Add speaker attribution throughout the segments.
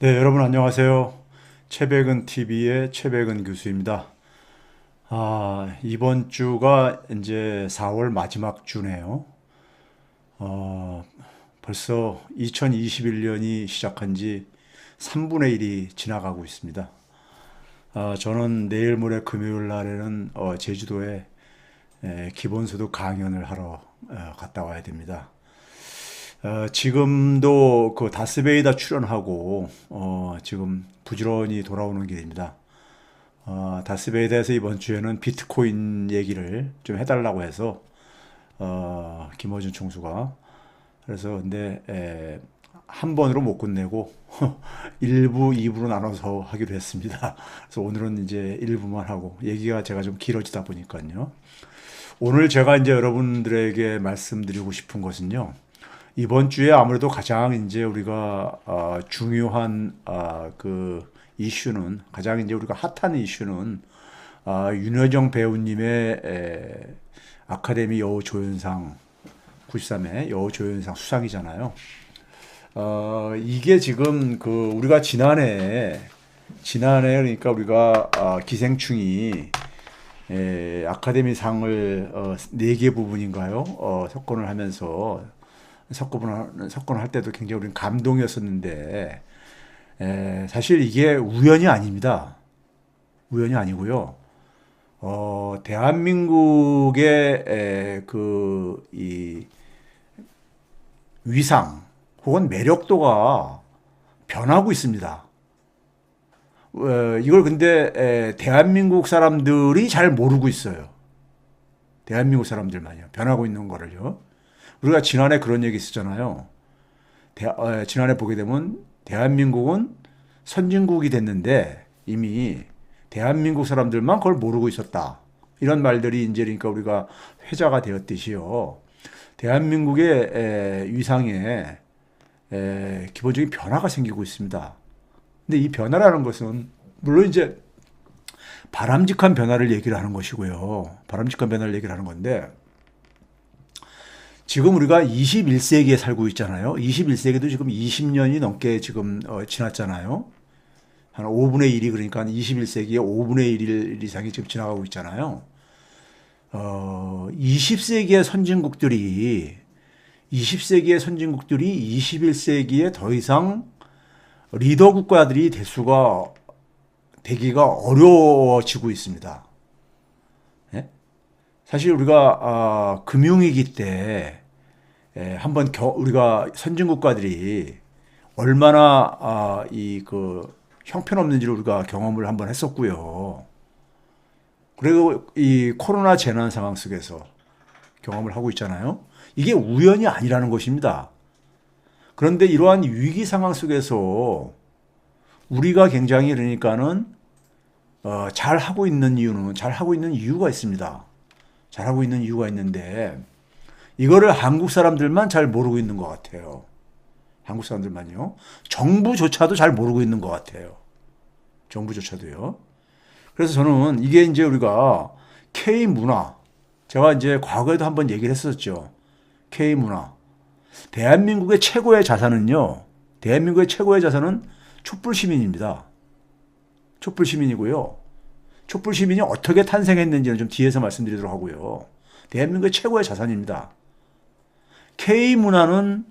Speaker 1: 네, 여러분 안녕하세요. 최백은 TV의 최백은 교수입니다. 이번 주가 이제 4월 마지막 주네요. 어, 벌써 2021년이 시작한 지 3분의 1이 지나가고 있습니다. 저는 내일 모레 금요일 날에는 제주도에 기본소득 강연을 하러 갔다 와야 됩니다. 지금도 그 다스베이다 출연하고 지금 부지런히 돌아오는 길입니다. 다스베이다에서 이번 주에는 비트코인 얘기를 좀 해달라고 해서 김어준 총수가 그래서 근데 한 번으로 못 끝내고 1부, 2부로 나눠서 하기로 했습니다. 그래서 오늘은 이제 1부만 하고 얘기가 제가 좀 길어지다 보니까요. 오늘 제가 이제 여러분들에게 말씀드리고 싶은 것은요. 이번 주에 아무래도 가장 이제 우리가 중요한 그 이슈는 가장 이제 우리가 핫한 이슈는 윤여정 배우님의 아카데미 여우조연상 93회 여우조연상 수상이잖아요. 이게 지금 그 우리가 지난해 그러니까 우리가 기생충이 아카데미상을 네 개 부분인가요? 석권을 하면서 석권을 할 때도 굉장히 우리는 감동이었었는데 사실 이게 우연이 아닙니다. 우연이 아니고요. 대한민국의 이 위상 혹은 매력도가 변하고 있습니다. 이걸 근데 대한민국 사람들이 잘 모르고 있어요. 대한민국 사람들만요. 변하고 있는 거를요. 우리가 지난해 그런 얘기 있었잖아요. 지난해 보게 되면 대한민국은 선진국이 됐는데 이미 대한민국 사람들만 그걸 모르고 있었다. 이런 말들이 이제 그러니까 우리가 회자가 되었듯이요. 대한민국의 위상에 기본적인 변화가 생기고 있습니다. 근데 이 변화라는 것은 물론 이제 바람직한 변화를 얘기를 하는 것이고요. 바람직한 변화를 얘기를 하는 건데 지금 우리가 21세기에 살고 있잖아요. 21세기도 지금 20년이 넘게 지금 지났잖아요. 한 5분의 1이 그러니까 21세기에 5분의 1 이상이 지금 지나가고 있잖아요. 20세기의 선진국들이 20세기의 선진국들이 21세기에 더 이상 리더 국가들이 되기가 어려워지고 있습니다. 예? 사실 우리가 금융위기 때 한번 우리가 선진 국가들이 얼마나 이 그 형편없는지를 우리가 경험을 한번 했었고요. 그리고 이 코로나 재난 상황 속에서 경험을 하고 있잖아요. 이게 우연이 아니라는 것입니다. 그런데 이러한 위기 상황 속에서 우리가 굉장히 그러니까는 잘 하고 있는 이유는 잘 하고 있는 이유가 있습니다. 잘 하고 있는 이유가 있는데 이거를 한국 사람들만 잘 모르고 있는 것 같아요. 한국 사람들만요. 정부조차도 잘 모르고 있는 것 같아요. 정부조차도요. 그래서 저는 이게 이제 우리가 K 문화, 제가 이제 과거에도 한번 얘기를 했었죠. K 문화. 대한민국의 최고의 자산은요. 대한민국의 최고의 자산은 촛불 시민입니다. 촛불 시민이고요. 촛불 시민이 어떻게 탄생했는지는 좀 뒤에서 말씀드리도록 하고요. 대한민국의 최고의 자산입니다. K 문화는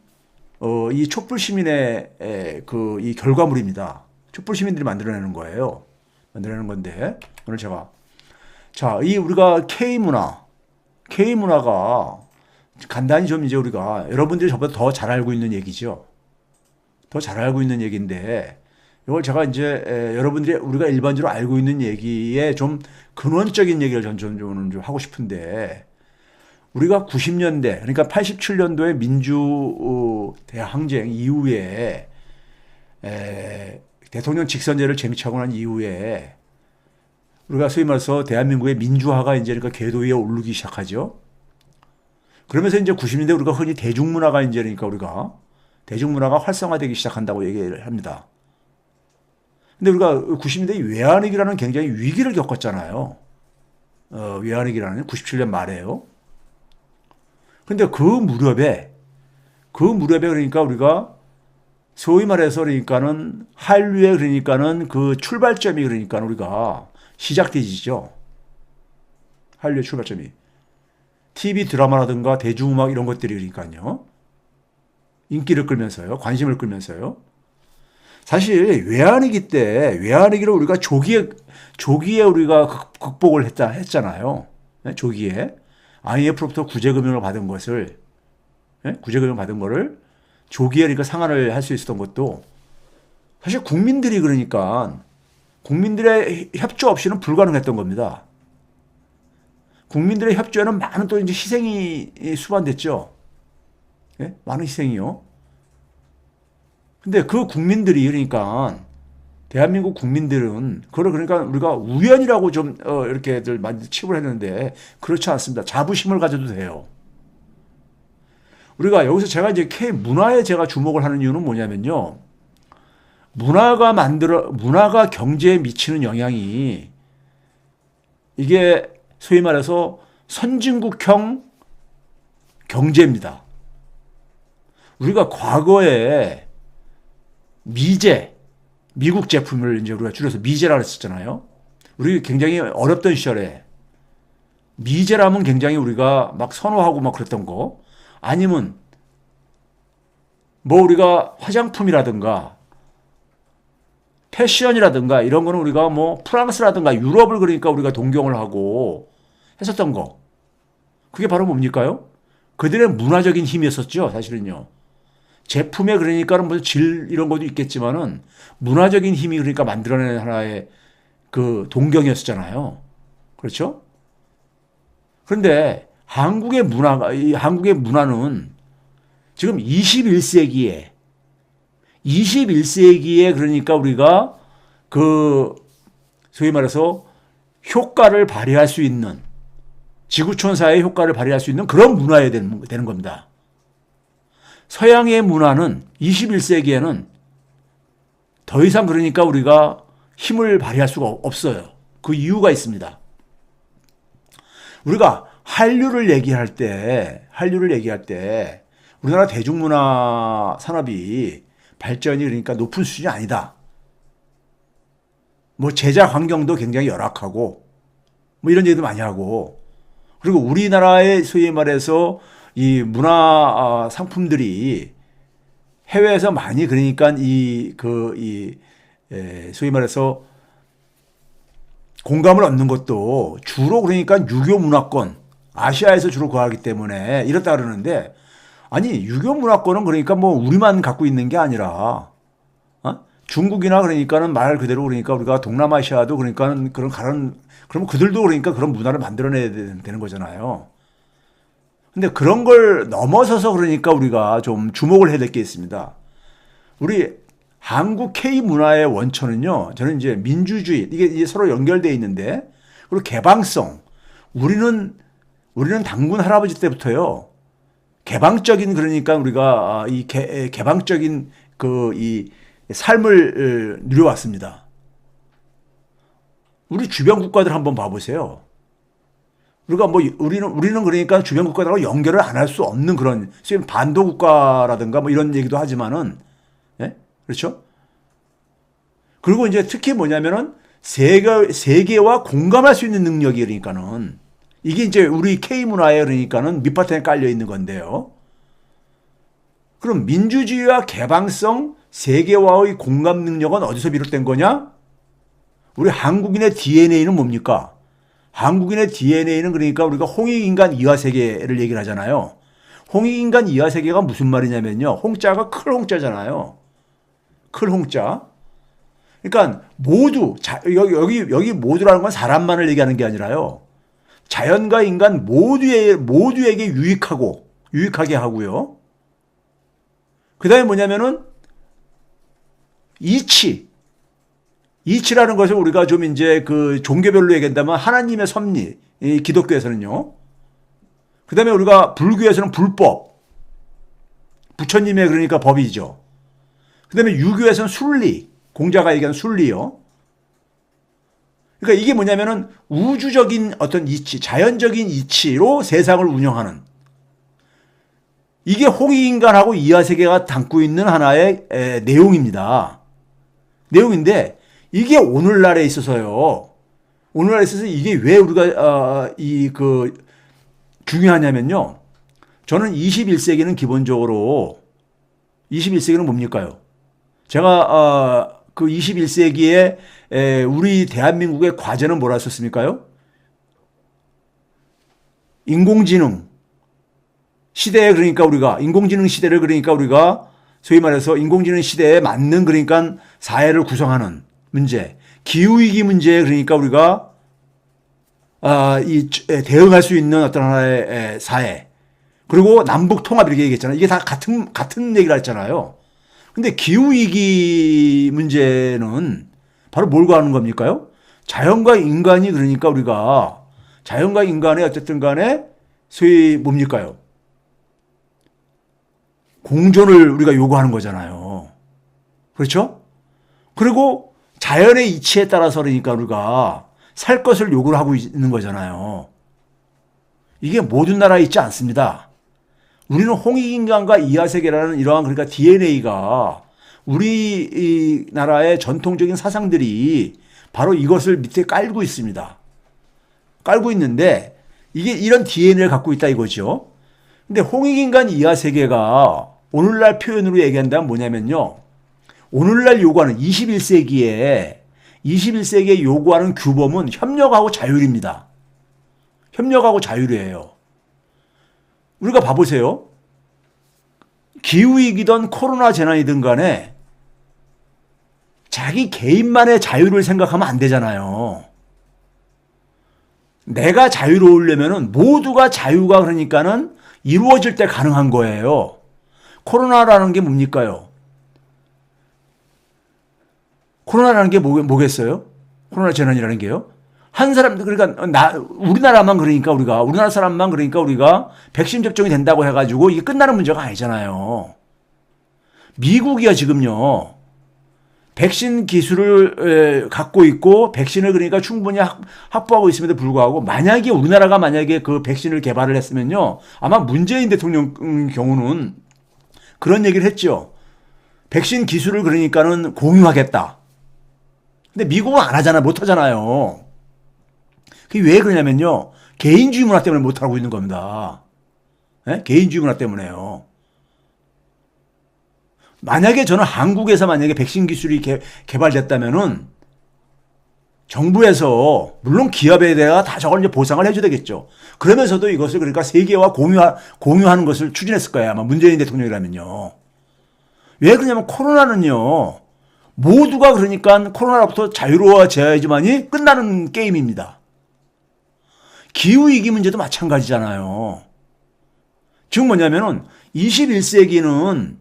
Speaker 1: 이 촛불 시민의 그 이 결과물입니다. 촛불 시민들이 만들어내는 거예요. 만들어내는 건데 오늘 제가 이 우리가 K 문화가 간단히 좀 이제 우리가 여러분들이 저보다 더 잘 알고 있는 얘기죠. 더 잘 알고 있는 얘기인데 이걸 제가 이제 여러분들이 우리가 일반적으로 알고 있는 얘기에 좀 근원적인 얘기를 좀 하고 싶은데 우리가 90년대 그러니까 87년도에 민주 대항쟁 이후에 대통령 직선제를 재미차고 난 이후에 우리가 소위 말해서 대한민국의 민주화가 이제 그러니까 궤도 위에 오르기 시작하죠. 그러면서 이제 90년대 우리가 흔히 대중문화가 이제 그러니까 우리가 대중문화가 활성화되기 시작한다고 얘기를 합니다. 근데 우리가 90년대 외환위기라는 굉장히 위기를 겪었잖아요. 외환위기라는 97년 말에요. 근데 그 무렵에 그러니까 우리가 소위 말해서 그러니까는 한류의 그러니까는 그 출발점이 그러니까 우리가 시작되지죠. 한류의 출발점이. TV 드라마라든가 대중음악 이런 것들이 그러니까요. 인기를 끌면서요. 관심을 끌면서요. 사실 외환위기를 우리가 조기에 우리가 극복을 했잖아요. 네? 조기에 IMF로부터 구제금융을 받은 것을 구제금융 받은 거를 조기에 그러니까 상환을 할 수 있었던 것도 사실 국민들이 그러니까 국민들의 협조 없이는 불가능했던 겁니다. 국민들의 협조에는 많은 또 이제 희생이 수반됐죠. 예? 많은 희생이요. 근데 그 국민들이 그러니까 대한민국 국민들은 그걸 그러니까 우리가 우연이라고 좀 이렇게들 많이 칩을 했는데 그렇지 않습니다. 자부심을 가져도 돼요. 우리가 여기서 제가 이제 K 문화에 제가 주목을 하는 이유는 뭐냐면요. 문화가 경제에 미치는 영향이 이게 소위 말해서 선진국형 경제입니다. 우리가 과거에 미국 제품을 이제 우리가 줄여서 미제라고 했었잖아요. 우리 굉장히 어렵던 시절에 미제라면 굉장히 우리가 막 선호하고 막 그랬던 거. 아니면 뭐 우리가 화장품이라든가 패션이라든가 이런 거는 우리가 뭐 프랑스라든가 유럽을 그러니까 우리가 동경을 하고 했었던 거. 그게 바로 뭡니까요? 그들의 문화적인 힘이었었죠, 사실은요. 제품에 그러니까는 무슨 질 이런 것도 있겠지만은 문화적인 힘이 그러니까 만들어내는 하나의 그 동경이었잖아요. 그렇죠? 그런데 한국의 문화는 지금 21세기에 그러니까 우리가 그 소위 말해서 효과를 발휘할 수 있는 지구촌사의 효과를 발휘할 수 있는 그런 문화여야 되는 겁니다. 서양의 문화는 21세기에는 더 이상 그러니까 우리가 힘을 발휘할 수가 없어요. 그 이유가 있습니다. 우리가 한류를 얘기할 때 우리나라 대중문화 산업이 발전이 그러니까 높은 수준이 아니다. 뭐 제작 환경도 굉장히 열악하고 뭐 이런 얘기도 많이 하고 그리고 우리나라의 소위 말해서 이 문화 상품들이 해외에서 많이 그러니까 소위 말해서 공감을 얻는 것도 주로 그러니까 유교 문화권 아시아에서 주로 구하기 때문에 이렇다 그러는데 아니 유교 문화권은 그러니까 뭐 우리만 갖고 있는 게 아니라 중국이나 그러니까는 말 그대로 그러니까 우리가 동남아시아도 그러니까 그러면 그들도 그러니까 그런 문화를 만들어내야 되는 거잖아요. 근데 그런 걸 넘어서서 그러니까 우리가 좀 주목을 해야 될 게 있습니다. 우리 한국 K 문화의 원천은요. 저는 이제 민주주의 이게 서로 연결되어 있는데 그리고 개방성. 우리는 당군 할아버지 때부터요. 개방적인 그러니까 우리가 이 개방적인 이 삶을 누려왔습니다. 우리 주변 국가들 한번 봐보세요. 우리가 뭐 우리는 그러니까 주변 국가들하고 연결을 안 할 수 없는 그런 지금 반도 국가라든가 뭐 이런 얘기도 하지만은 예? 그렇죠? 그리고 이제 특히 뭐냐면은 세계와 공감할 수 있는 능력이 그러니까는 이게 이제 우리 K 문화에 그러니까는 밑바탕에 깔려 있는 건데요. 그럼 민주주의와 개방성, 세계와의 공감 능력은 어디서 비롯된 거냐? 우리 한국인의 DNA는 뭡니까? 한국인의 DNA는 그러니까 우리가 홍익인간 이화세계를 얘기를 하잖아요. 홍익인간 이화세계가 무슨 말이냐면요. 홍자가 클 홍자잖아요. 클 홍자. 그러니까 모두 여기 모두라는 건 사람만을 얘기하는 게 아니라요. 자연과 인간 모두에게 유익하게 하고요. 그다음에 뭐냐면은 이치라는 것을 우리가 좀 이제 그 종교별로 얘기한다면 하나님의 섭리, 이 기독교에서는요. 그 다음에 우리가 불교에서는 불법, 부처님의 그러니까 법이죠. 그 다음에 유교에서는 순리, 공자가 얘기하는 순리요. 그러니까 이게 뭐냐면은 우주적인 어떤 이치, 자연적인 이치로 세상을 운영하는 이게 홍익인간하고 이하세계가 담고 있는 하나의 내용입니다. 내용인데 이게 오늘날에 있어서요. 오늘날에 있어서 이게 왜 우리가 중요하냐면요. 저는 21세기는 기본적으로 21세기는 뭡니까요? 제가 그 21세기에 우리 대한민국의 과제는 뭐라 했었습니까요? 인공지능 시대에 그러니까 우리가 인공지능 시대를 그러니까 우리가 소위 말해서 인공지능 시대에 맞는 그러니까 사회를 구성하는 문제, 기후위기 문제에 그러니까 우리가 대응할 수 있는 어떤 하나의 사회, 그리고 남북 통합 이렇게 얘기했잖아요. 이게 다 같은 얘기를 했잖아요. 근데 기후위기 문제는 바로 뭘 가하는 겁니까요? 자연과 인간이 그러니까 우리가 자연과 인간의 어쨌든 간에 소위 뭡니까요? 공존을 우리가 요구하는 거잖아요. 그렇죠? 그리고 자연의 이치에 따라서 그러니까 우리가 살 것을 요구를 하고 있는 거잖아요. 이게 모든 나라에 있지 않습니다. 우리는 홍익인간과 이하세계라는 이러한 그러니까 DNA가 우리 나라의 전통적인 사상들이 바로 이것을 밑에 깔고 있습니다. 깔고 있는데 이게 이런 DNA를 갖고 있다 이거죠. 근데 홍익인간 이하세계가 오늘날 표현으로 얘기한다면 뭐냐면요. 오늘날 요구하는 21세기에 요구하는 규범은 협력하고 자율입니다. 협력하고 자율이에요. 우리가 봐보세요. 기후위기든 코로나 재난이든 간에 자기 개인만의 자유를 생각하면 안 되잖아요. 내가 자유로우려면은 모두가 자유가 그러니까는 이루어질 때 가능한 거예요. 코로나라는 게 뭡니까요? 코로나라는 게 뭐겠어요? 코로나 재난이라는 게요. 한 사람, 그러니까 우리나라만 그러니까 우리나라 사람만 그러니까 우리가 백신 접종이 된다고 해가지고 이게 끝나는 문제가 아니잖아요. 미국이야 지금요. 백신 기술을 갖고 있고 백신을 그러니까 충분히 확보하고 있음에도 불구하고 만약에 우리나라가 만약에 그 백신을 개발을 했으면요. 아마 문재인 대통령 경우는 그런 얘기를 했죠. 백신 기술을 그러니까는 공유하겠다. 근데 미국은 안 하잖아. 못 하잖아요. 그게 왜 그러냐면요. 개인주의 문화 때문에 못 하고 있는 겁니다. 네? 개인주의 문화 때문에요. 만약에 저는 한국에서 만약에 백신 기술이 개발됐다면은 정부에서 물론 기업에 대해 다 저걸 이제 보상을 해줘야 되겠죠. 그러면서도 이것을 그러니까 세계와 공유하는 것을 추진했을 거예요. 아마 문재인 대통령이라면요. 왜 그러냐면 코로나는요. 모두가 그러니까 코로나로부터 자유로워져야지만이 끝나는 게임입니다. 기후위기 문제도 마찬가지잖아요. 즉 뭐냐면은 21세기는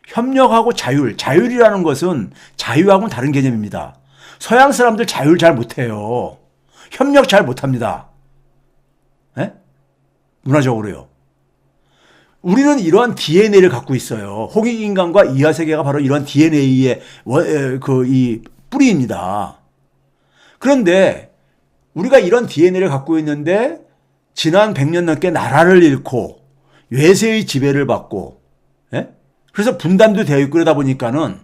Speaker 1: 협력하고 자율이라는 것은 자유하고는 다른 개념입니다. 서양 사람들 자율 잘 못해요. 협력 잘 못합니다. 네? 문화적으로요. 우리는 이러한 DNA를 갖고 있어요. 홍익인간과 이하세계가 바로 이러한 DNA의 이 뿌리입니다. 그런데 우리가 이런 DNA를 갖고 있는데 지난 100년 넘게 나라를 잃고 외세의 지배를 받고 그래서 분단도 되어 있고 그러다 보니까는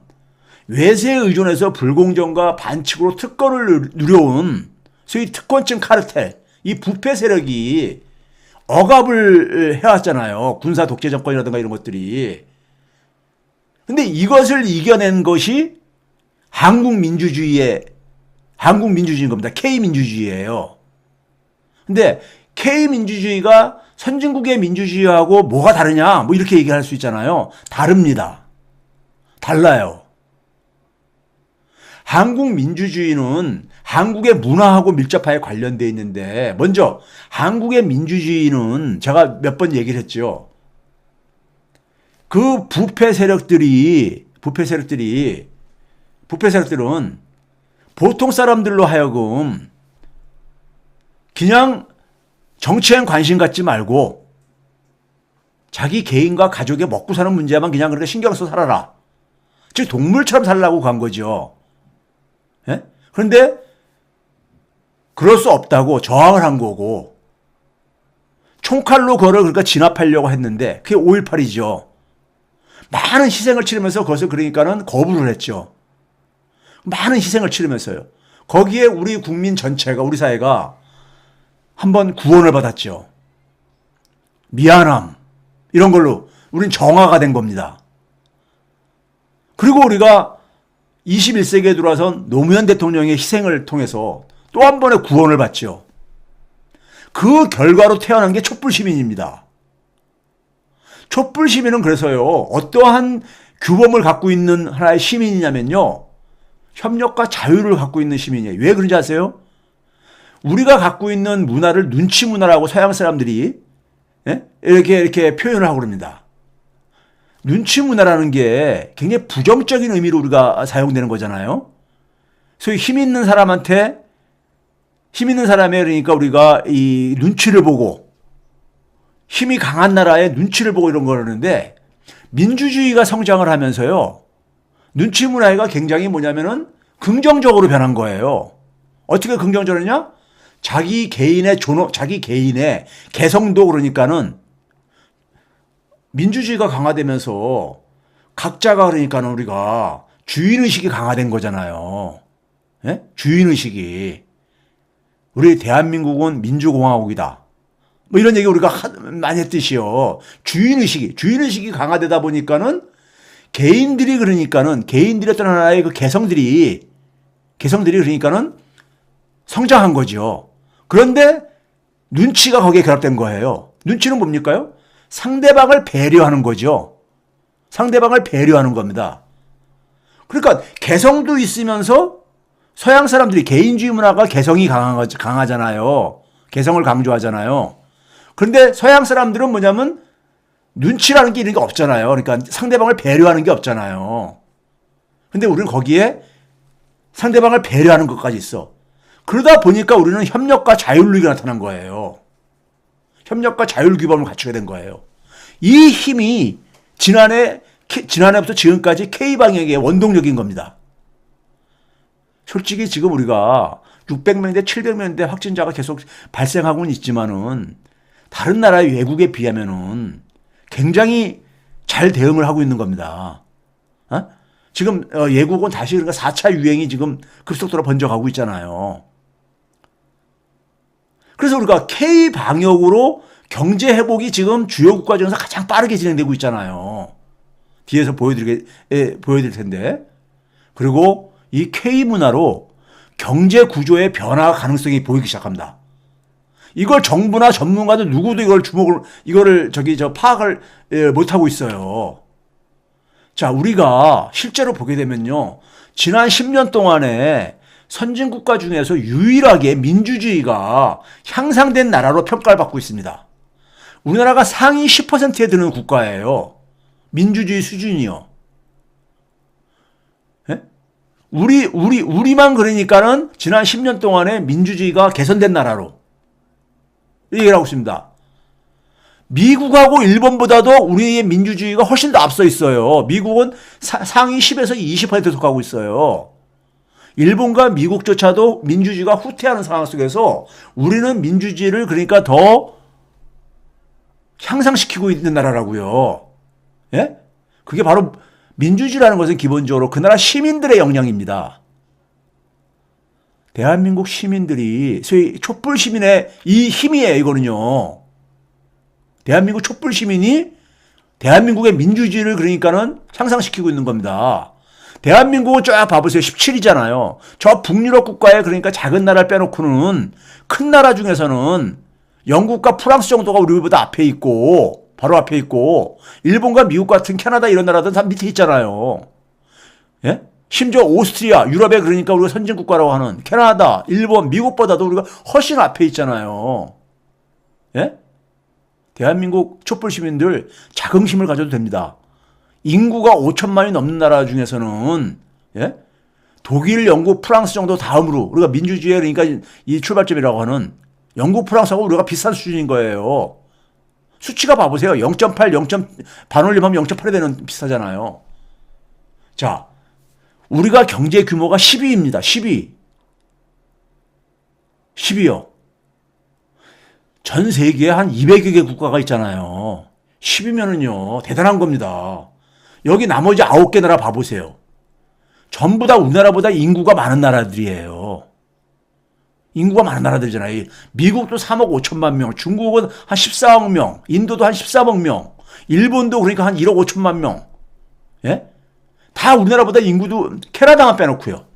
Speaker 1: 외세에 의존해서 불공정과 반칙으로 특권을 누려온 소위 특권층 카르텔, 이 부패 세력이 억압을 해왔잖아요. 군사 독재 정권이라든가 이런 것들이. 근데 이것을 이겨낸 것이 한국 민주주의인 겁니다. K민주주의예요. 근데 K민주주의가 선진국의 민주주의하고 뭐가 다르냐? 뭐 이렇게 얘기할 수 있잖아요. 다릅니다. 달라요. 한국 민주주의는 한국의 문화하고 밀접하게 관련되어 있는데 먼저 한국의 민주주의는 제가 몇 번 얘기를 했죠. 그 부패 세력들은 보통 사람들로 하여금 그냥 정치엔 관심 갖지 말고 자기 개인과 가족의 먹고 사는 문제만 그냥 그렇게 신경 써 살아라. 즉 동물처럼 살라고 간 거죠. 예? 그런데 그럴 수 없다고 저항을 한 거고 총칼로 그거를 그러니까 진압하려고 했는데 그게 5.18이죠. 많은 희생을 치르면서 그것을 그러니까는 거부를 했죠. 많은 희생을 치르면서요. 거기에 우리 국민 전체가 우리 사회가 한번 구원을 받았죠. 미안함 이런 걸로 우린 정화가 된 겁니다. 그리고 우리가 21세기에 들어와선 노무현 대통령의 희생을 통해서 또 한 번의 구원을 받죠. 그 결과로 태어난 게 촛불시민입니다. 촛불시민은 그래서요, 어떠한 규범을 갖고 있는 하나의 시민이냐면요, 협력과 자유를 갖고 있는 시민이에요. 왜 그런지 아세요? 우리가 갖고 있는 문화를 눈치 문화라고 서양 사람들이 이렇게 표현을 하고 그럽니다. 눈치 문화라는 게 굉장히 부정적인 의미로 우리가 사용되는 거잖아요. 소위 힘 있는 사람의 그러니까 우리가 이 눈치를 보고 힘이 강한 나라의 눈치를 보고 이런 거라는데 민주주의가 성장을 하면서요. 눈치 문화가 굉장히 뭐냐면은 긍정적으로 변한 거예요. 어떻게 긍정적이냐? 자기 개인의 개성도 그러니까는 민주주의가 강화되면서 각자가 그러니까는 우리가 주인의식이 강화된 거잖아요. 예? 주인의식이. 우리 대한민국은 민주공화국이다. 뭐 이런 얘기 우리가 많이 했듯이요. 주인의식이 강화되다 보니까는 개인들의 어떤 하나의 그 개성들이 그러니까는 성장한 거죠. 그런데 눈치가 거기에 결합된 거예요. 눈치는 뭡니까요? 상대방을 배려하는 거죠. 상대방을 배려하는 겁니다. 그러니까 개성도 있으면서 서양 사람들이 개인주의 문화가 개성이 강하잖아요. 개성을 강조하잖아요. 그런데 서양 사람들은 뭐냐면 눈치라는 게 이런 게 없잖아요. 그러니까 상대방을 배려하는 게 없잖아요. 근데 우리는 거기에 상대방을 배려하는 것까지 있어. 그러다 보니까 우리는 협력과 자율력이 나타난 거예요. 협력과 자율 규범을 갖추게 된 거예요. 이 힘이 지난해부터 지금까지 K방역의 원동력인 겁니다. 솔직히 지금 우리가 600명대 700명대 확진자가 계속 발생하고는 있지만은 다른 나라의 외국에 비하면은 굉장히 잘 대응을 하고 있는 겁니다. 지금 외국은 다시 그러니까 4차 유행이 지금 급속도로 번져가고 있잖아요. 그래서 우리가 K방역으로 경제 회복이 지금 주요 국가 중에서 가장 빠르게 진행되고 있잖아요. 뒤에서 보여드릴 텐데. 그리고 이 K문화로 경제 구조의 변화 가능성이 보이기 시작합니다. 이걸 정부나 전문가들 누구도 이거를 파악을 못하고 있어요. 자, 우리가 실제로 보게 되면요. 지난 10년 동안에 선진국가 중에서 유일하게 민주주의가 향상된 나라로 평가를 받고 있습니다. 우리나라가 상위 10%에 드는 국가예요. 민주주의 수준이요. 예? 우리만 그러니까는 지난 10년 동안에 민주주의가 개선된 나라로 얘기를 하고 있습니다. 미국하고 일본보다도 우리의 민주주의가 훨씬 더 앞서 있어요. 미국은 상위 10에서 20%에 속하고 있어요. 일본과 미국조차도 민주주의가 후퇴하는 상황 속에서 우리는 민주주의를 그러니까 더 향상시키고 있는 나라라고요. 예? 그게 바로 민주주의라는 것은 기본적으로 그 나라 시민들의 역량입니다. 대한민국 시민들이 소위 촛불 시민의 이 힘이에요. 이거는요. 대한민국 촛불 시민이 대한민국의 민주주의를 그러니까는 향상시키고 있는 겁니다. 대한민국은 쫙 봐보세요. 17이잖아요. 저 북유럽 국가에 그러니까 작은 나라를 빼놓고는 큰 나라 중에서는 영국과 프랑스 정도가 우리보다 앞에 있고 바로 앞에 있고 일본과 미국 같은 캐나다 이런 나라들은 다 밑에 있잖아요. 예? 심지어 오스트리아, 유럽에 그러니까 우리가 선진국가라고 하는 캐나다, 일본, 미국보다도 우리가 훨씬 앞에 있잖아요. 예? 대한민국 촛불 시민들 자긍심을 가져도 됩니다. 인구가 5천만이 넘는 나라 중에서는 예? 독일, 영국, 프랑스 정도 다음으로 우리가 민주주의의 그러니까 이 출발점이라고 하는 영국, 프랑스하고 우리가 비슷한 수준인 거예요. 수치가 봐보세요. 0.8, 반올림하면 0.8이 되는 비슷하잖아요. 자, 우리가 경제 규모가 10위입니다. 10위. 10위요. 전 세계에 한 200여 개 국가가 있잖아요. 10이면은요, 대단한 겁니다. 여기 나머지 9개 나라 봐보세요. 전부 다 우리나라보다 인구가 많은 나라들이에요. 인구가 많은 나라들이잖아요. 미국도 3억 5천만 명, 중국은 한 14억 명, 인도도 한 13억 명, 일본도 그러니까 한 1억 5천만 명. 예? 다 우리나라보다 인구도, 캐나다만 빼놓고요.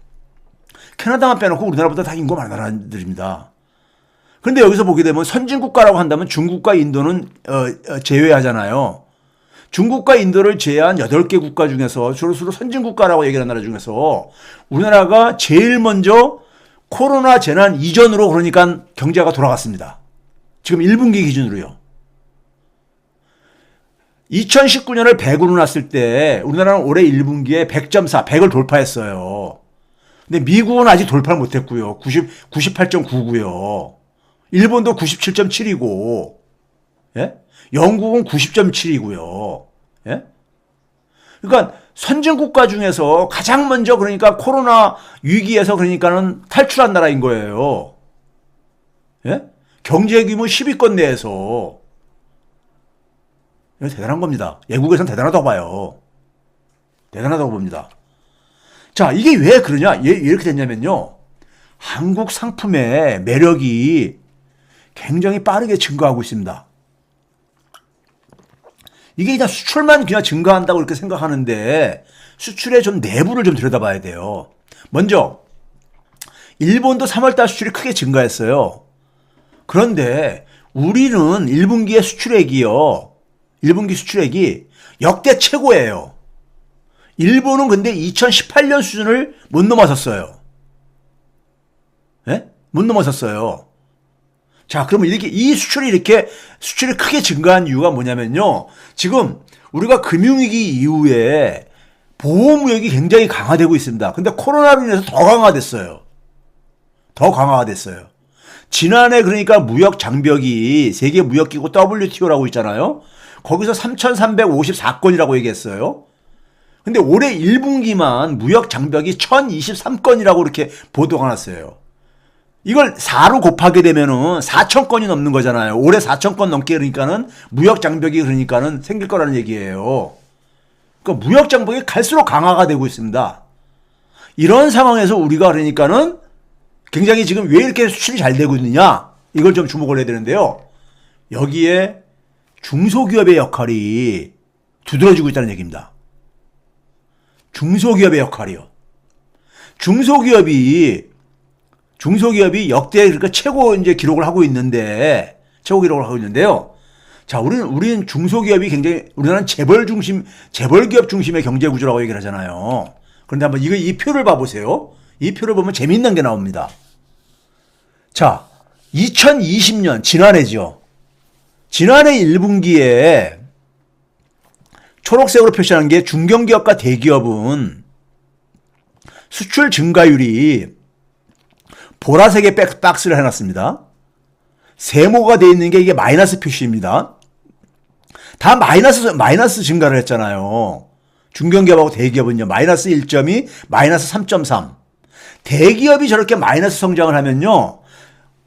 Speaker 1: 캐나다만 빼놓고 우리나라보다 다 인구가 많은 나라들입니다. 그런데 여기서 보게 되면 선진국가라고 한다면 중국과 인도는 제외하잖아요. 중국과 인도를 제외한 8개 국가 중에서 주로 선진국가라고 얘기하는 나라 중에서 우리나라가 제일 먼저 코로나 재난 이전으로 그러니까 경제가 돌아갔습니다. 지금 1분기 기준으로요. 2019년을 100으로 놨을 때 우리나라는 올해 1분기에 100.4, 100을 돌파했어요. 근데 미국은 아직 돌파를 못했고요. 98.9고요. 일본도 97.7이고, 예? 영국은 90.7이고요. 예? 그러니까 선진국가 중에서 가장 먼저 그러니까 코로나 위기에서 그러니까는 탈출한 나라인 거예요. 예? 경제 규모 10위권 내에서. 이거 대단한 겁니다. 외국에서는 대단하다고 봐요. 대단하다고 봅니다. 자, 이게 왜 그러냐? 왜 이렇게 됐냐면요. 한국 상품의 매력이 굉장히 빠르게 증가하고 있습니다. 이게 그냥 수출만 그냥 증가한다고 이렇게 생각하는데 수출의 좀 내부를 좀 들여다봐야 돼요. 먼저 일본도 3월달 수출이 크게 증가했어요. 그런데 우리는 1분기의 수출액이요. 1분기 수출액이 역대 최고예요. 일본은 근데 2018년 수준을 못 넘어섰어요. 예? 못 넘어섰어요. 자, 그러면 이렇게 수출이 크게 증가한 이유가 뭐냐면요. 지금 우리가 금융위기 이후에 보호무역이 굉장히 강화되고 있습니다. 근데 코로나로 인해서 더 강화됐어요. 더 강화가 됐어요. 지난해 그러니까 무역 장벽이 세계 무역기구 WTO라고 있잖아요. 거기서 3,354건이라고 얘기했어요. 근데 올해 1분기만 무역 장벽이 1,023건이라고 이렇게 보도가 났어요. 이걸 4로 곱하게 되면은 4,000건이 넘는 거잖아요. 올해 4,000건 넘게 그러니까는 무역 장벽이 그러니까는 생길 거라는 얘기예요. 그러니까 무역 장벽이 갈수록 강화가 되고 있습니다. 이런 상황에서 우리가 그러니까는 굉장히 지금 왜 이렇게 수출이 잘 되고 있느냐? 이걸 좀 주목을 해야 되는데요. 여기에 중소기업의 역할이 두드러지고 있다는 얘기입니다. 중소기업의 역할이요. 중소기업이 역대 그러니까 최고 이제 기록을 하고 있는데요. 자, 우리는 중소기업이 굉장히, 우리나라는 재벌기업 중심의 경제 구조라고 얘기를 하잖아요. 그런데 한번 이 표를 봐보세요. 이 표를 보면 재밌는 게 나옵니다. 자, 2020년, 지난해죠. 지난해 1분기에 초록색으로 표시하는 게 중견기업과 대기업은 수출 증가율이 보라색의 박스를 해놨습니다. 세모가 되어 있는 게 이게 마이너스 표시입니다. 다 마이너스 증가를 했잖아요. 중견기업하고 대기업은요. 마이너스 1.2, 마이너스 3.3. 대기업이 저렇게 마이너스 성장을 하면요.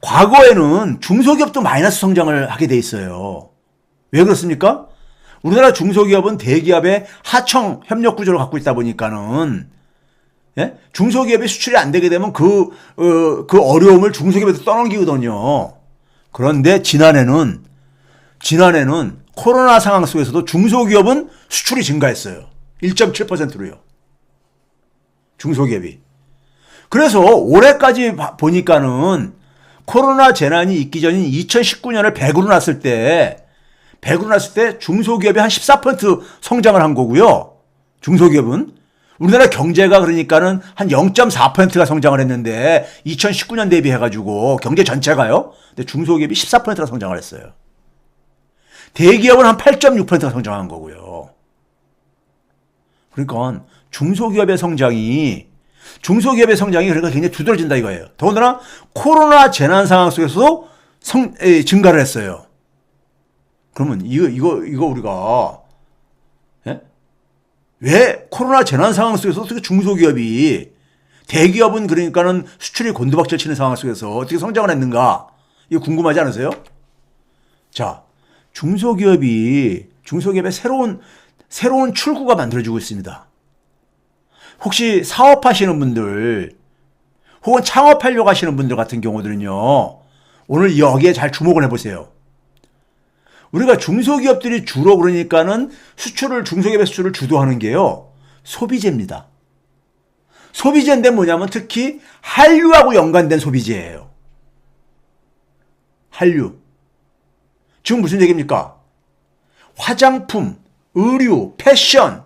Speaker 1: 과거에는 중소기업도 마이너스 성장을 하게 돼 있어요. 왜 그렇습니까? 우리나라 중소기업은 대기업의 하청 협력 구조를 갖고 있다 보니까는, 예? 중소기업이 수출이 안 되게 되면 그 어려움을 중소기업에서 떠넘기거든요. 그런데 지난해는 코로나 상황 속에서도 중소기업은 수출이 증가했어요. 1.7%로요. 중소기업이. 그래서 올해까지 보니까는 코로나 재난이 있기 전인 2019년을 100으로 놨을 때 중소기업이 한 14% 성장을 한 거고요. 중소기업은. 우리나라 경제가 그러니까는 한 0.4%가 성장을 했는데 2019년 대비해가지고 경제 전체가요. 근데 중소기업이 14%가 성장을 했어요. 대기업은 한 8.6%가 성장한 거고요. 그러니까 중소기업의 성장이 그러니까 굉장히 두드러진다 이거예요. 더군다나 코로나 재난 상황 속에서도 증가를 했어요. 그러면 이거 우리가, 예? 왜 코로나 재난 상황 속에서 어떻게 중소기업이, 대기업은 그러니까는 수출이 곤두박질 치는 상황 속에서 어떻게 성장을 했는가? 이거 궁금하지 않으세요? 자, 중소기업의 새로운 출구가 만들어지고 있습니다. 혹시 사업하시는 분들 혹은 창업하려고 하시는 분들 같은 경우들은요, 오늘 여기에 잘 주목을 해보세요. 우리가 중소기업들이 주로 그러니까는 중소기업의 수출을 주도하는 게요, 소비재입니다. 소비재인데 뭐냐면 특히 한류하고 연관된 소비재예요. 한류. 지금 무슨 얘기입니까? 화장품, 의류, 패션.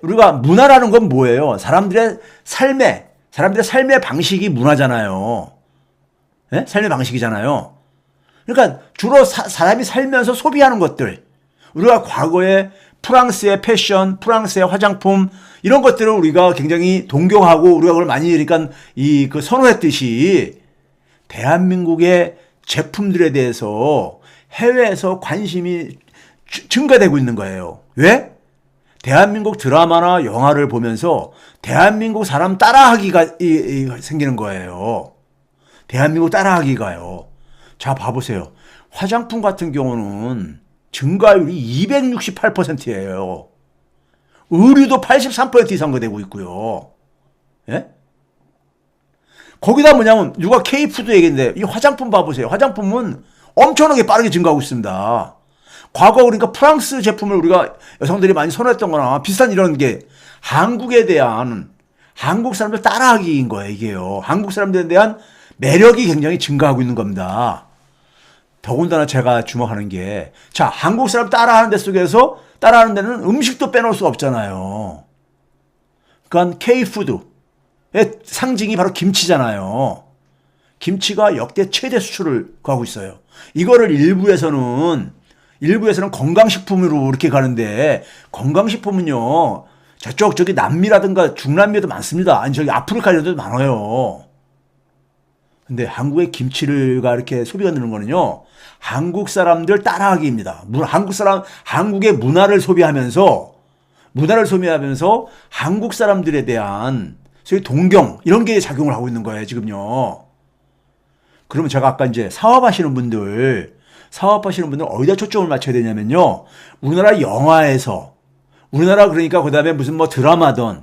Speaker 1: 우리가 문화라는 건 뭐예요? 사람들의 삶의 방식이 문화잖아요. 네? 삶의 방식이잖아요. 그러니까 주로 사람이 살면서 소비하는 것들. 우리가 과거에 프랑스의 패션, 프랑스의 화장품, 이런 것들을 우리가 굉장히 동경하고 우리가 그걸 많이 그러니까 선호했듯이 대한민국의 제품들에 대해서 해외에서 관심이 증가되고 있는 거예요. 왜? 대한민국 드라마나 영화를 보면서 대한민국 사람 따라하기가 생기는 거예요. 대한민국 따라하기가요. 자, 봐보세요. 화장품 같은 경우는 증가율이 268%예요. 의류도 83% 이상 되고 있고요. 예? 거기다 뭐냐면 누가 K푸드 얘기인데 이 화장품 봐보세요. 화장품은 엄청나게 빠르게 증가하고 있습니다. 과거 그러니까 프랑스 제품을 우리가 여성들이 많이 선호했던 거나 비슷한 이런 게 한국에 대한 한국 사람들 따라하기인 거예요, 이게요. 한국 사람들에 대한 매력이 굉장히 증가하고 있는 겁니다. 더군다나 제가 주목하는 게, 자, 한국 사람 따라하는 데 속에서 따라하는 데는 음식도 빼놓을 수 없잖아요. 그러니까 K푸드의 상징이 바로 김치잖아요. 김치가 역대 최대 수출을 가고 있어요. 이거를 일부에서는 건강식품으로 이렇게 가는데, 건강식품은요, 저기 남미라든가 중남미에도 많습니다. 아니, 저기 아프리카 이런 데도 많아요. 근데 한국의 김치가 이렇게 소비가 느는 거는요, 한국 사람들 따라하기입니다. 한국의 문화를 소비하면서 한국 사람들에 대한 소위 동경, 이런 게 작용을 하고 있는 거예요, 지금요. 그러면 제가 아까 이제 사업하시는 분들 어디다 초점을 맞춰야 되냐면요, 우리나라 그러니까 그 다음에 무슨 뭐 드라마든,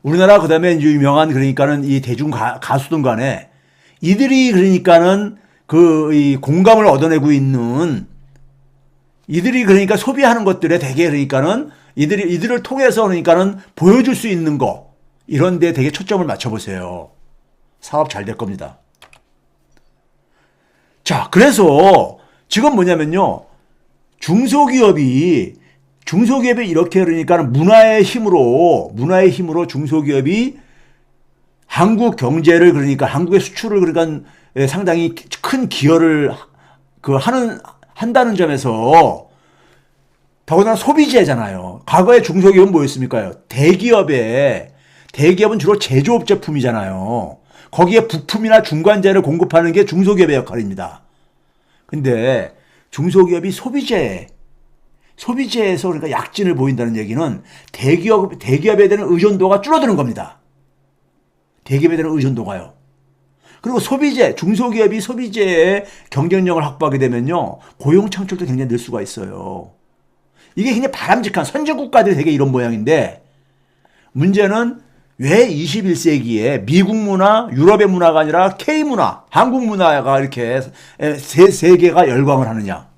Speaker 1: 우리나라 그 다음에 유명한 그러니까는 이 대중 가수든 간에 이들이 그러니까는 이 공감을 얻어내고 있는, 이들이 그러니까 소비하는 것들에 되게 그러니까는 이들을 통해서 그러니까는 보여줄 수 있는 거, 이런 데 되게 초점을 맞춰보세요. 사업 잘 될 겁니다. 자, 그래서 지금 뭐냐면요, 중소기업이 이렇게 그러니까 문화의 힘으로 중소기업이 한국 경제를, 그러니까 한국의 수출을 그러니까 상당히 큰 기여를 한다는 점에서, 더구나 소비재잖아요. 과거에 중소기업은 뭐였습니까? 대기업은 주로 제조업 제품이잖아요. 거기에 부품이나 중간재를 공급하는 게 중소기업의 역할입니다. 근데 중소기업이 소비재에서 그러니까 약진을 보인다는 얘기는 대기업에 대한 의존도가 줄어드는 겁니다. 대기업에 대한 의존도가요. 그리고 중소기업이 소비재의 경쟁력을 확보하게 되면요, 고용 창출도 굉장히 늘 수가 있어요. 이게 굉장히 바람직한, 선진국가들이 되게 이런 모양인데, 문제는 왜 21세기에 미국 문화, 유럽의 문화가 아니라 K문화, 한국 문화가 이렇게 세 개가 열광을 하느냐.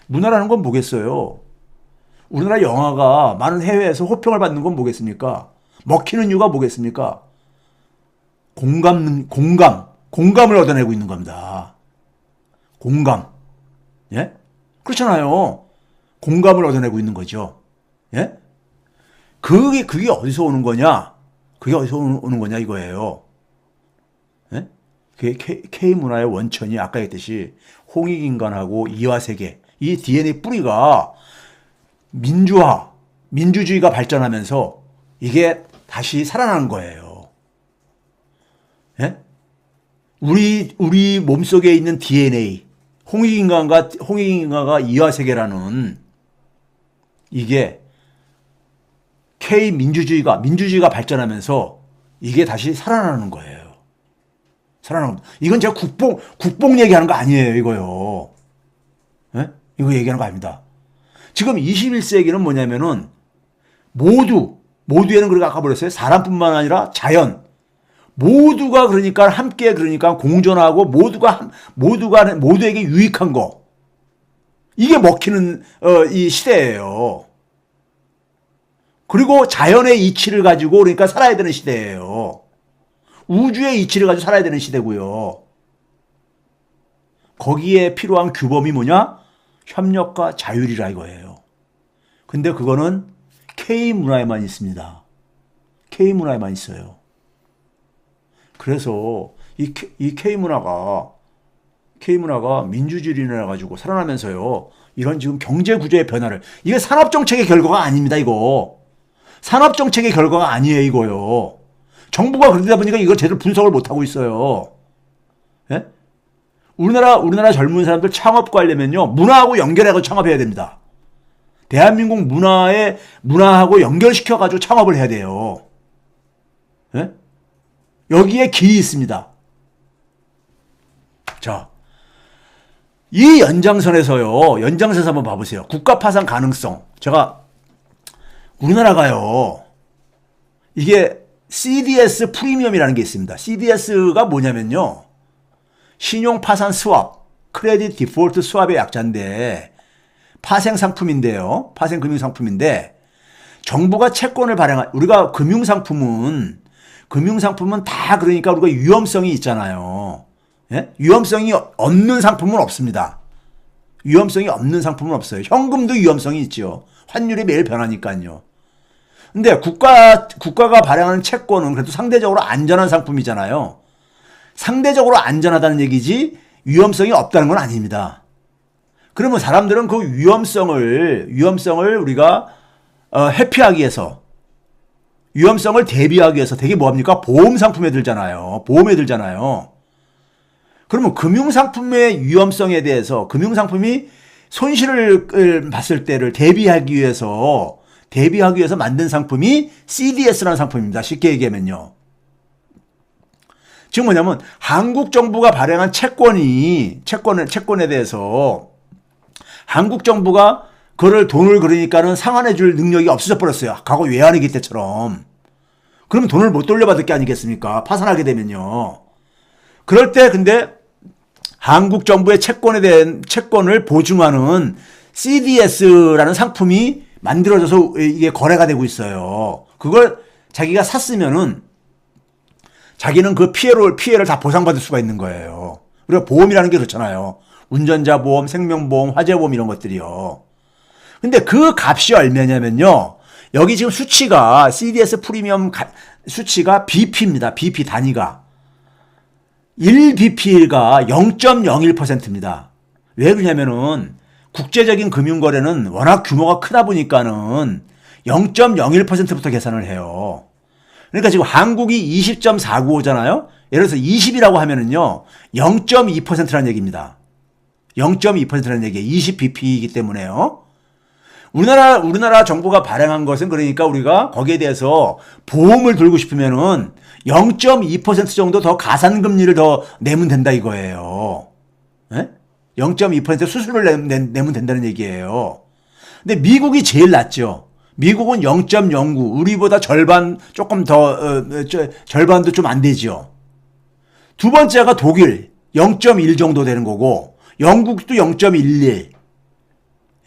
Speaker 1: 문화라는 건 뭐겠어요? 우리나라 영화가 많은 해외에서 호평을 받는 건 뭐겠습니까? 먹히는 이유가 뭐겠습니까? 공감을 얻어내고 있는 겁니다. 공감. 예? 그렇잖아요. 공감을 얻어내고 있는 거죠. 예? 그게 어디서 오는 거냐? 이거예요. 예? 그게 K문화의 원천이 아까 했듯이 홍익인간하고 이화세계, 이 DNA 뿌리가 민주주의가 발전하면서 이게 다시 살아나는 거예요. 예? 우리 몸속에 있는 DNA, 홍익인간과 이화세계라는, 이게 민주주의가 발전하면서 이게 다시 살아나는 거예요. 이건 제가 국뽕 얘기하는 거 아니에요, 이거요. 예? 이거 얘기하는 거 아닙니다. 지금 21세기는 뭐냐면은 모두에는 그렇게 아까 버렸어요. 사람뿐만 아니라 자연. 모두가 그러니까 함께 그러니까 공존하고 모두에게 유익한 거. 이게 먹히는 이 시대예요. 그리고 자연의 이치를 가지고 그러니까 살아야 되는 시대예요. 우주의 이치를 가지고 살아야 되는 시대고요. 거기에 필요한 규범이 뭐냐? 협력과 자율이라 이거예요. 근데 그거는 K문화에만 있습니다. K문화에만 있어요. 그래서 이 K문화가 민주주의를 가지고 살아나면서요. 이런 지금 경제 구조의 변화를, 이게 산업정책의 결과가 아닙니다, 이거. 산업정책의 결과가 아니에요, 이거요. 정부가 그러다 보니까 이걸 제대로 분석을 못하고 있어요. 예? 우리나라 젊은 사람들 창업가 하려면요, 문화하고 연결해서 창업해야 됩니다. 대한민국 문화하고 연결시켜가지고 창업을 해야 돼요. 예? 여기에 길이 있습니다. 자, 이 연장선에서 한번 봐보세요. 국가 파산 가능성. 우리나라가요, 이게 CDS 프리미엄이라는 게 있습니다. CDS가 뭐냐면요, 신용 파산 스왑, 크레딧 디폴트 스왑의 약자인데, 파생 금융 상품인데, 정부가 채권을 우리가 금융상품은 다 그러니까 우리가 위험성이 있잖아요. 예? 위험성이 없는 상품은 없습니다. 위험성이 없는 상품은 없어요. 현금도 위험성이 있죠. 환율이 매일 변하니까요. 근데 국가가 발행하는 채권은 그래도 상대적으로 안전한 상품이잖아요. 상대적으로 안전하다는 얘기지 위험성이 없다는 건 아닙니다. 그러면 사람들은 그 위험성을 우리가 회피하기 위해서, 위험성을 대비하기 위해서 되게 뭐합니까? 보험에 들잖아요. 그러면 금융상품의 위험성에 대해서, 금융상품이 손실을 봤을 때를 대비하기 위해서 만든 상품이 CDS라는 상품입니다. 쉽게 얘기하면요. 지금 뭐냐면 한국 정부가 발행한 채권에 대해서 한국 정부가 돈을 그러니까는 상환해 줄 능력이 없어져 버렸어요. 과거 외환위기 때처럼. 그러면 돈을 못 돌려받을 게 아니겠습니까? 파산하게 되면요. 그럴 때 근데 한국 정부의 채권을 보증하는 CDS라는 상품이 만들어져서 이게 거래가 되고 있어요. 그걸 자기가 샀으면은 자기는 그 피해를 다 보상받을 수가 있는 거예요. 우리가 보험이라는 게 그렇잖아요. 운전자 보험, 생명보험, 화재보험 이런 것들이요. 근데 그 값이 얼마냐면요. 여기 지금 수치가 CDS 프리미엄 수치가 BP입니다. BP 단위가. 1BP가 0.01%입니다. 왜 그러냐면은 국제적인 금융거래는 워낙 규모가 크다 보니까는 0.01%부터 계산을 해요. 그러니까 지금 한국이 20.495잖아요. 예를 들어서 20이라고 하면은요, 0.2%라는 얘기입니다. 0.2%라는 얘기예요. 20bp이기 때문에요. 우리나라 정부가 발행한 것은 그러니까 우리가 거기에 대해서 보험을 들고 싶으면은 0.2% 정도 더 가산금리를 더 내면 된다 이거예요. 네? 0.2% 수수료를 내면 된다는 얘기예요. 근데 미국이 제일 낮죠. 미국은 0.09, 우리보다 절반도 좀 안 되죠. 두 번째가 독일 0.1 정도 되는 거고, 영국도 0.11.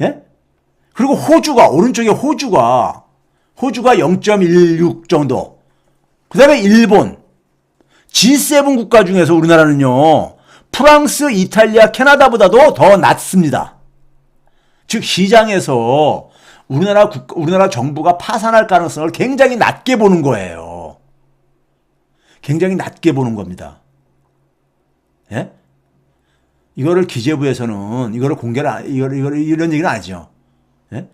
Speaker 1: 예? 그리고 오른쪽에 호주가 0.16 정도. 그 다음에 일본. G7 국가 중에서 우리나라는요, 프랑스, 이탈리아, 캐나다보다도 더 낮습니다. 즉, 시장에서 우리나라 정부가 파산할 가능성을 굉장히 낮게 보는 거예요. 굉장히 낮게 보는 겁니다. 예? 이거를 기재부에서는 이런 얘기는 안 하죠. 예?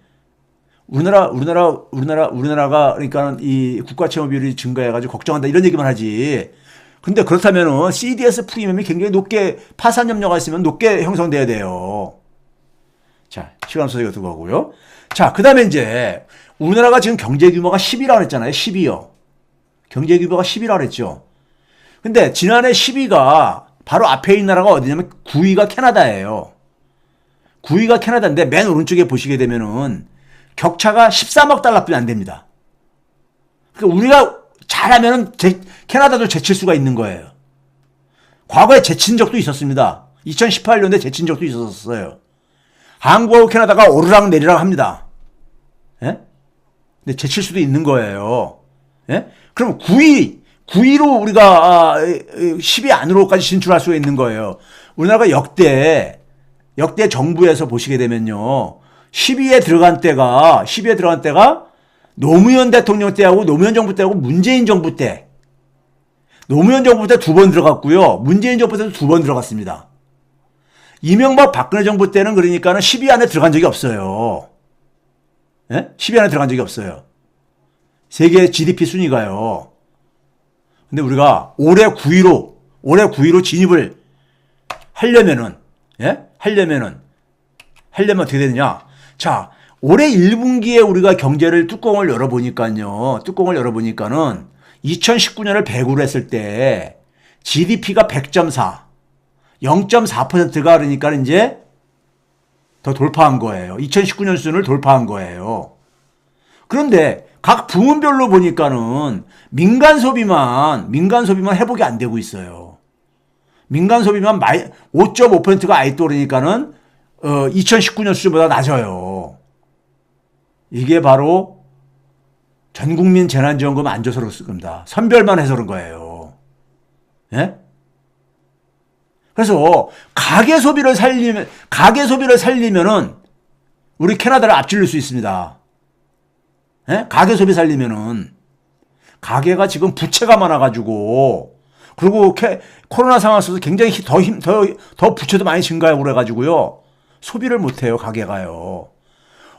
Speaker 1: 우리나라가 그러니까 이 국가 채무 비율이 증가해가지고 걱정한다 이런 얘기만 하지. 근데 그렇다면은 CDS 프리미엄이 굉장히 높게 파산 염려가 있으면 높게 형성돼야 돼요. 자, 시간 없어서 이거 두고 가고요. 자, 그 다음에 이제 우리나라가 지금 경제 규모가 10이라고 했잖아요. 10이요. 경제 규모가 10이라고 했죠. 근데 지난해 10위가 바로 앞에 있는 나라가 어디냐면 9위가 캐나다예요. 9위가 캐나다인데 맨 오른쪽에 보시게 되면은 격차가 13억 달러뿐이 안 됩니다. 그러니까 우리가 잘하면은 캐나다도 제칠 수가 있는 거예요. 과거에 제친 적도 있었습니다. 2018년에 제친 적도 있었어요. 한국하고 캐나다가 오르락 내리락 합니다. 예? 근데 제칠 수도 있는 거예요. 예? 그럼 9위로 우리가 10위 안으로까지 진출할 수가 있는 거예요. 우리나라가 역대 정부에서 보시게 되면요. 10위에 들어간 때가 노무현 대통령 때하고 노무현 정부 때하고 문재인 정부 때. 노무현 정부 때 2번 들어갔고요. 문재인 정부 때도 2번 들어갔습니다. 이명박 박근혜 정부 때는 그러니까는 10위 안에 들어간 적이 없어요. 예? 10위 안에 들어간 적이 없어요. 세계 GDP 순위가요. 근데 우리가 올해 9위로 진입을 하려면은 어떻게 되느냐. 자, 올해 1분기에 우리가 경제를 뚜껑을 열어보니까는 2019년을 100으로 했을 때 GDP가 100.4, 0.4%가 그러니까 이제 더 돌파한 거예요. 2019년 수준을 돌파한 거예요. 그런데 각 부문별로 보니까는 민간 소비만 회복이 안 되고 있어요. 민간 소비만 5.5%가 아직도 그러니까는 2019년 수준보다 낮아요. 이게 바로 전국민 재난지원금 안 줘서 그렇습니다. 선별만 해서 그런 거예요. 예? 그래서 가계 소비를 살리면은 우리 캐나다를 앞질릴 수 있습니다. 예? 가계 소비 살리면은 가계가 지금 부채가 많아가지고 그리고 코로나 상황 속에서 굉장히 더 부채도 많이 증가하고 그래가지고요 소비를 못해요 가계가요.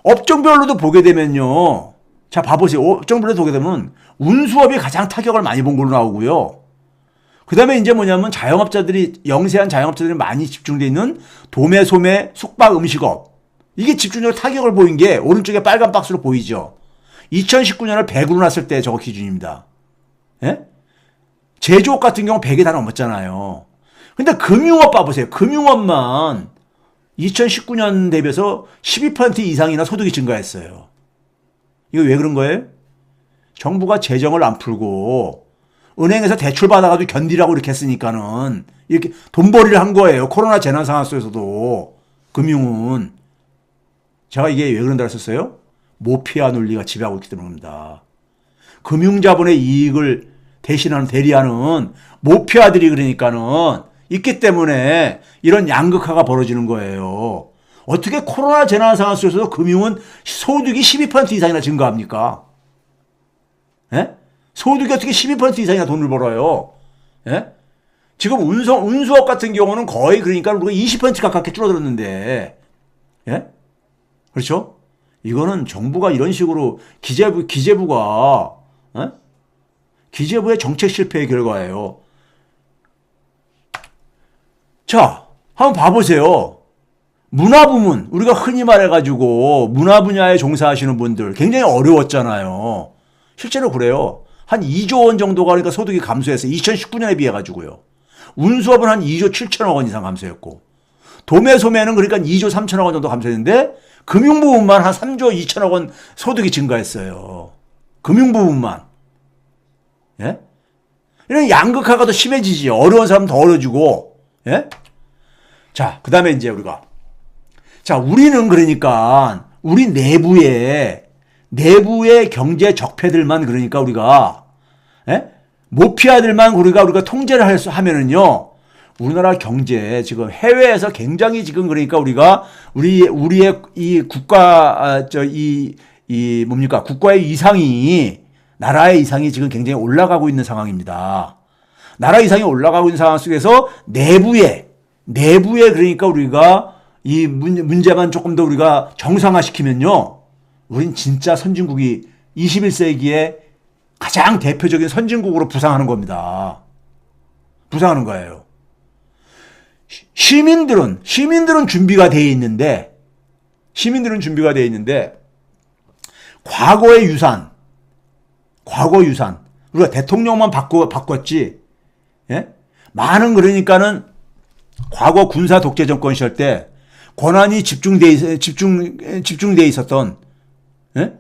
Speaker 1: 업종별로도 보게 되면요, 자 봐보세요. 업종별로도 보게 되면 운수업이 가장 타격을 많이 본 걸로 나오고요. 그 다음에 이제 뭐냐면 영세한 자영업자들이 많이 집중되어 있는 도매, 소매, 숙박, 음식업. 이게 집중적으로 타격을 보인 게 오른쪽에 빨간 박스로 보이죠. 2019년을 100으로 놨을 때 저거 기준입니다. 예? 제조업 같은 경우 100이 다 넘었잖아요. 근데 금융업 봐보세요. 금융업만 2019년 대비해서 12% 이상이나 소득이 증가했어요. 이거 왜 그런 거예요? 정부가 재정을 안 풀고 은행에서 대출 받아가지고 견디라고 이렇게 했으니까는 이렇게 돈벌이를 한 거예요. 코로나 재난 상황 속에서도 금융은. 제가 이게 왜 그런다 했었어요? 모피아 논리가 지배하고 있기 때문입니다. 금융자본의 이익을 대리하는 모피아들이 그러니까는 있기 때문에 이런 양극화가 벌어지는 거예요. 어떻게 코로나 재난 상황 속에서도 금융은 소득이 12% 이상이나 증가합니까? 예? 소득이 어떻게 12% 이상이나 돈을 벌어요? 예? 지금 운수업 같은 경우는 거의 그러니까 우리가 20% 가깝게 줄어들었는데, 예? 그렇죠? 이거는 정부가 이런 식으로 기재부가, 예? 기재부의 정책 실패의 결과예요. 자, 한번 봐보세요. 문화부문, 우리가 흔히 말해가지고 문화 분야에 종사하시는 분들 굉장히 어려웠잖아요. 실제로 그래요. 한 2조 원 정도가 그러니까 소득이 감소해서 2019년에 비해 가지고요. 운수업은 한 2조 7천억 원 이상 감소했고, 도매 소매는 그러니까 2조 3천억 원 정도 감소했는데 금융부문만 한 3조 2천억 원 소득이 증가했어요. 금융부문만. 예? 이런 양극화가 더 심해지지. 어려운 사람은 더 어려지고. 예? 자, 그 다음에 이제 우리는 그러니까 우리 내부의 경제 적폐들만 그러니까 우리가, 예? 모피아들만 우리가 통제를 하면은요, 우리나라 경제 지금 해외에서 굉장히 지금 그러니까 우리의 이 국가의 이상이, 나라의 이상이 지금 굉장히 올라가고 있는 상황입니다. 나라 이상이 올라가고 있는 상황 속에서 내부에 그러니까 우리가 이 문제만 조금 더 우리가 정상화시키면요, 우린 진짜 선진국이 21세기에 가장 대표적인 선진국으로 부상하는 겁니다. 부상하는 거예요. 시민들은 준비가 되어 있는데, 과거 유산, 우리가 대통령만 바꿨지, 예? 많은 그러니까는 과거 군사 독재 정권 시절 때 권한이 집중돼 있었던 예?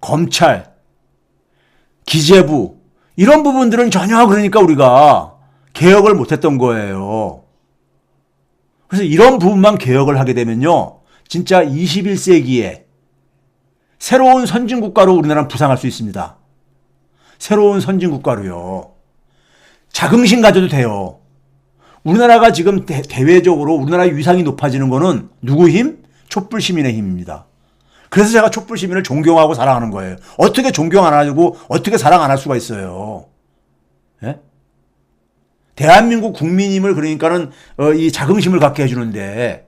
Speaker 1: 검찰, 기재부 이런 부분들은 전혀 그러니까 우리가 개혁을 못했던 거예요. 그래서 이런 부분만 개혁을 하게 되면요. 진짜 21세기에 새로운 선진국가로 우리나라는 부상할 수 있습니다. 새로운 선진국가로요. 자긍심 가져도 돼요. 우리나라가 지금 대외적으로 우리나라의 위상이 높아지는 거는 누구 힘? 촛불 시민의 힘입니다. 그래서 제가 촛불 시민을 존경하고 사랑하는 거예요. 어떻게 존경 안 하고 어떻게 사랑 안 할 수가 있어요. 예? 대한민국 국민임을 그러니까는 이 자긍심을 갖게 해주는데